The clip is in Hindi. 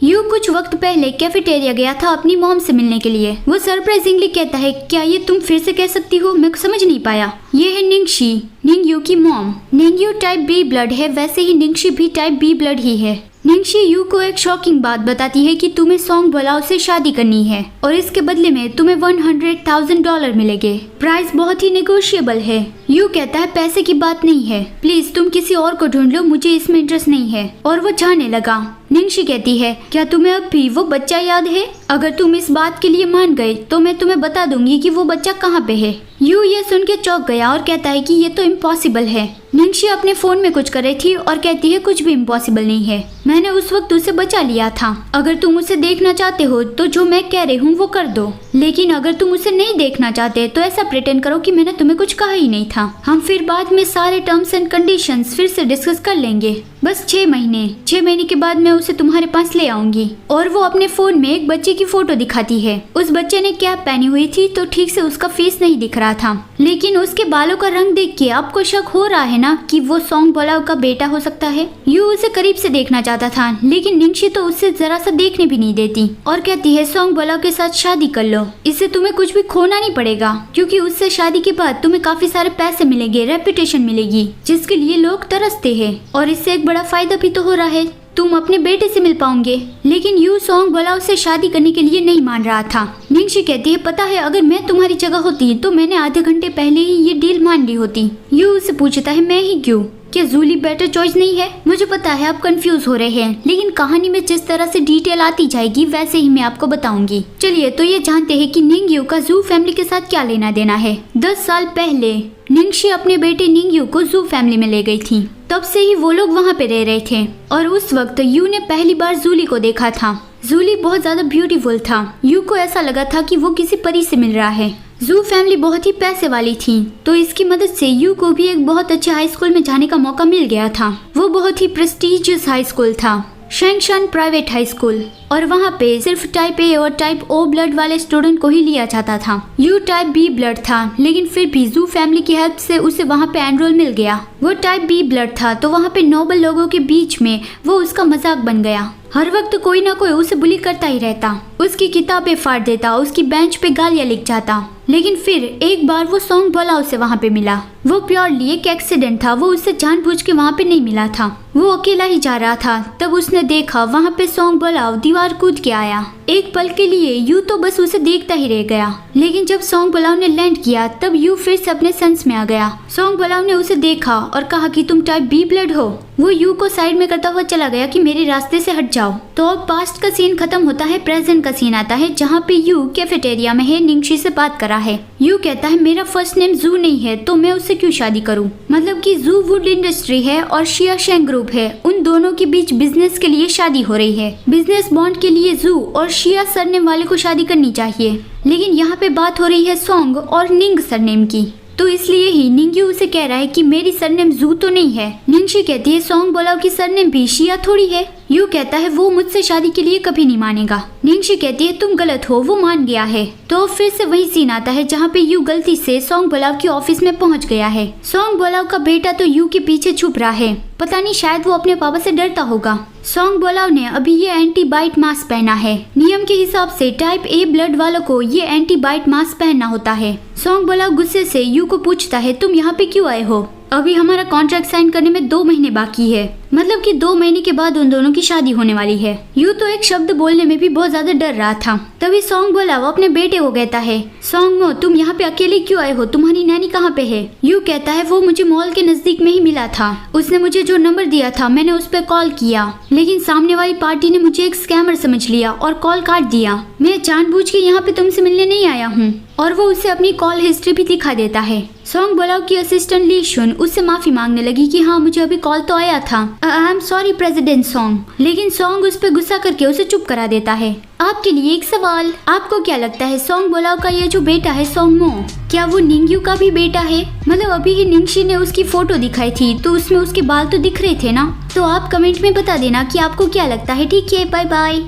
यू कुछ वक्त पहले कैफेटेरिया गया था अपनी मॉम से मिलने के लिए। वो सरप्राइजिंगली कहता है, क्या ये तुम फिर से कह सकती हो? मैं समझ नहीं पाया। ये है निंगशी, निंगयू की मॉम। निंगयू टाइप बी ब्लड है, वैसे ही निंगशी भी टाइप बी ब्लड ही है। निंगशी यू को एक शॉकिंग बात बताती है कि तुम्हें सोंग बोलाओ से शादी करनी है और इसके बदले में तुम्हें $100,000 मिलेंगे। प्राइस बहुत ही नेगोशिएबल है। यू कहता है पैसे की बात नहीं है, प्लीज तुम किसी और को ढूंढ लो, मुझे इसमें इंटरेस्ट नहीं है। और वो जाने लगा। निंगशी कहती है, क्या तुम्हें अब भी वो बच्चा याद है? अगर तुम इस बात के लिए मान गए तो मैं तुम्हें बता दूंगी कि वो बच्चा कहाँ पे है। यू ये सुन के चौंक गया और कहता है कि ये तो इम्पॉसिबल है। निंगशी अपने फोन में कुछ कर रही थी और कहती है, कुछ भी इम्पॉसिबल नहीं है, मैंने उस वक्त उसे बचा लिया था। अगर तुम उसे देखना चाहते हो तो जो मैं कह रही हूँ वो कर दो, लेकिन अगर तुम उसे नहीं देखना चाहते तो ऐसा प्रिटेंड करो कि मैंने तुम्हें कुछ कहा ही नहीं था। हम फिर बाद में सारे टर्म्स एंड कंडीशंस फिर से डिस्कस कर लेंगे। बस 6 महीने के बाद मैं उसे तुम्हारे पास ले आऊंगी। और वो अपने फोन में एक बच्चे की फोटो दिखाती है। उस बच्चे ने कैप पहनी हुई थी तो ठीक से उसका फेस नहीं दिख रहा था, लेकिन उसके बालों का रंग देख के आपको शक हो रहा है ना कि वो सोंग बोलाओ का बेटा हो सकता है। यू उसे करीब से देखना चाहता था, लेकिन निंगशी तो उससे जरा सा देखने भी नहीं देती और कहती है, सोंग बोलाओ के साथ शादी कर लो, इससे तुम्हें कुछ भी खोना नहीं पड़ेगा, क्योंकि उससे शादी के बाद तुम्हें काफी सारे पैसे मिलेंगे, रेपुटेशन मिलेगी, जिसके लिए लोग तरसते हैं। और इससे एक बड़ा फायदा भी तो हो रहा है, तुम अपने बेटे से मिल पाओगे। लेकिन यू सोंग बोलाओ से शादी करने के लिए नहीं मान रहा था। निंगशी कहती है, पता है अगर मैं तुम्हारी जगह होती तो मैंने आधे घंटे पहले ही ये डील मान ली होती। यू उससे पूछता है, मैं ही क्यों? क्या जूली बेटर चॉइस नहीं है? मुझे पता है आप कंफ्यूज हो रहे हैं, लेकिन कहानी में जिस तरह से डिटेल आती जाएगी वैसे ही मैं आपको बताऊंगी। चलिए तो ये जानते हैं कि निंगयू का जू फैमिली के साथ क्या लेना देना है। 10 साल पहले निंगशी अपने बेटे निंगयू को जू फैमिली में ले गई थी। तब से ही वो लोग वहाँ पे रह रहे थे और उस वक्त यू ने पहली बार जूली को देखा था। जूली बहुत ज्यादा ब्यूटीफुल था। यू को ऐसा लगा था कि वो किसी परी से मिल रहा है। जू फैमिली बहुत ही पैसे वाली थी, तो इसकी मदद से यू को भी एक बहुत अच्छे हाई स्कूल में जाने का मौका मिल गया था। वो बहुत ही प्रेस्टीजियस हाई स्कूल था, शेंगशान प्राइवेट हाई स्कूल, और वहाँ पे सिर्फ टाइप ए और टाइप ओ ब्लड वाले स्टूडेंट को ही लिया जाता था। यू टाइप बी ब्लड था, लेकिन फिर भी जू फैमिली की हेल्प से उसे वहाँ पे एनरोल मिल गया। वो टाइप बी ब्लड था, तो वहाँ पे नोबल लोगों के बीच में वो उसका मजाक बन गया। हर वक्त कोई ना कोई उसे बुली करता ही रहता, उसकी किताबें फाड़ देता, उसकी बेंच पे गालियाँ लिख जाता। लेकिन फिर एक बार वो सोंग बोलाओ से वहाँ पे मिला। वो प्योरली एक एक्सीडेंट था, वो उससे जानबूझ के वहाँ पे नहीं मिला था। वो अकेला ही जा रहा था, तब उसने देखा वहाँ पे सोंग बोलाओ दीवार कूद के आया। एक पल के लिए यू तो बस उसे देखता ही रह गया, लेकिन जब सोंग बोलाओ ने लैंड किया तब यू फिर से अपने सेंस में आ गया। सोंग बोलाओ ने उसे देखा और कहा कि तुम टाइप बी ब्लड हो। वो यू को साइड में करता हुआ चला गया कि मेरे रास्ते से हट जाओ। तो अब पास्ट का सीन खत्म होता है, प्रेजेंट का सीन आता है, जहाँ पे यू कैफेटेरिया में है, निंगशी से बात कर रहा है। यू कहता है, मेरा फर्स्ट नेम जू नहीं है तो मैं उससे क्यों शादी करूं? मतलब कि जू वुड इंडस्ट्री है और शिया शेंग ग्रुप है, उन दोनों के बीच बिजनेस के लिए शादी हो रही है। बिजनेस बॉन्ड के लिए जू और शिया सरनेम वाले को शादी करनी चाहिए, लेकिन यहाँ पे बात हो रही है सोंग और निंग सरनेम की, तो इसलिए ही निंगयू उसे कह रहा है कि मेरी सरनेम जू तो नहीं है। निंगशी कहती है, सोंग बोलाओ की सरनेम भी शिया थोड़ी है। यू कहता है, वो मुझसे शादी के लिए कभी नहीं मानेगा। निंगशी कहती है, तुम गलत हो, वो मान गया है। तो फिर से वही सीन आता है जहाँ पे यू गलती से सोंग बोलाओ की ऑफिस में पहुँच गया है। सोंग बोलाओ का बेटा तो यू के पीछे छुप रहा है, पता नहीं शायद वो अपने पापा से डरता होगा। सोंग बोलाओ ने अभी ये एंटी बाइट मास्क पहना है। नियम के हिसाब से टाइप ए ब्लड वालों को ये एंटी बाइट मास्क पहनना होता है। सोंग बोलाओ गुस्से से यू को पूछता है, तुम यहाँ पे क्यों आए हो? अभी हमारा कॉन्ट्रैक्ट साइन करने में 2 महीने बाकी है, मतलब कि 2 महीने के बाद उन दोनों की शादी होने वाली है। यू तो एक शब्द बोलने में भी बहुत ज्यादा डर रहा था। तभी सोंग बोला वो अपने बेटे को कहता है, सोंग मो तुम यहाँ पे अकेले क्यों आए हो? तुम्हारी नैनी कहाँ पे है? यू कहता है, वो मुझे मॉल के नजदीक में ही मिला था, उसने मुझे जो नंबर दिया था मैंने उस पर कॉल किया, लेकिन सामने वाली पार्टी ने मुझे एक स्कैमर समझ लिया और कॉल काट दिया। मैं जानबूझ के यहाँ पे तुमसे मिलने नहीं आया हूँ। और वो उसे अपनी कॉल हिस्ट्री भी दिखा देता है। सोंग बोलाओ की असिस्टेंट ली शुन उससे माफी मांगने लगी कि हाँ मुझे अभी कॉल तो आया था, I am sorry president song, लेकिन सोंग उस पर गुस्सा करके उसे चुप करा देता है। आपके लिए एक सवाल, आपको क्या लगता है सोंग बोलाओ का ये जो बेटा है सोंग मो, क्या वो निंगयू का भी बेटा है? मतलब अभी ही निंगशी ने उसकी फोटो दिखाई थी तो उसमें उसके बाल तो दिख रहे थे ना। तो आप कमेंट में बता देना कि आपको क्या लगता है। ठीक है, बाय बाय।